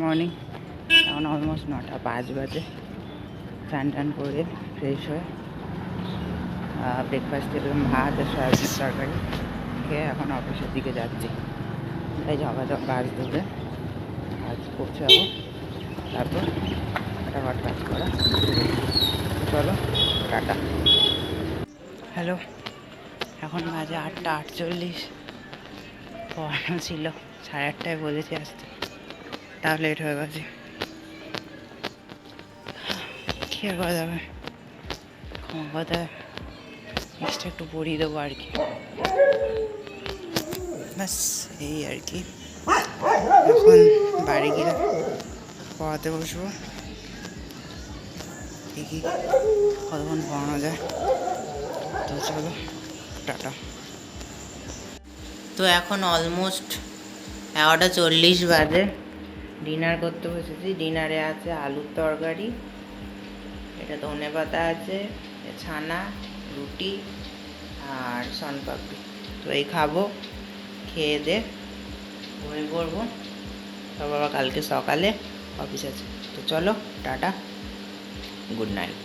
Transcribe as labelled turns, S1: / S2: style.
S1: Morning. এখন almost 9:05 বাজে। স্নান টান করে ফ্রেশ হয়ে ব্রেকফাস্ট করলাম, ভাত আর সয়াবিনের তরকারি খেয়ে এখন অফিসের দিকে যাচ্ছি। তাই ঝপাঝপ বাস ধরে কাজ পৌঁছাবো, তারপর ফটাফট কাজ করা শুরু। চলো টাটা। হ্যালো, এখন বাজে 8:48। পড়ানো ছিল 8:30 বলেছি আসতে, তাও লেট হয়ে গেছে। কী আর করা যাবে, ক্ষমা কথা এক্সট্রা একটু পড়িয়ে দেবো আর কি, ব্যাস এই আর কি। এখন বাড়ি গিয়ে পড়াতে বসবো, দেখি কতক্ষণ পড়ানো যায়। তো চলো টাটা। তো এখন অলমোস্ট 11:40 বাজে। ডিনার করতে বসেছি। ডিনারে আছে আলুর তরকারি, এটা ধনেপাতা আছে, ছানা, রুটি আর শনপাপড়ি। তো এই খাবো, খেয়ে দে ঘুমিয়ে পড়বো। তারপর আবার কালকে সকালে অফিস আছে। তো চলো টাটা, গুড নাইট।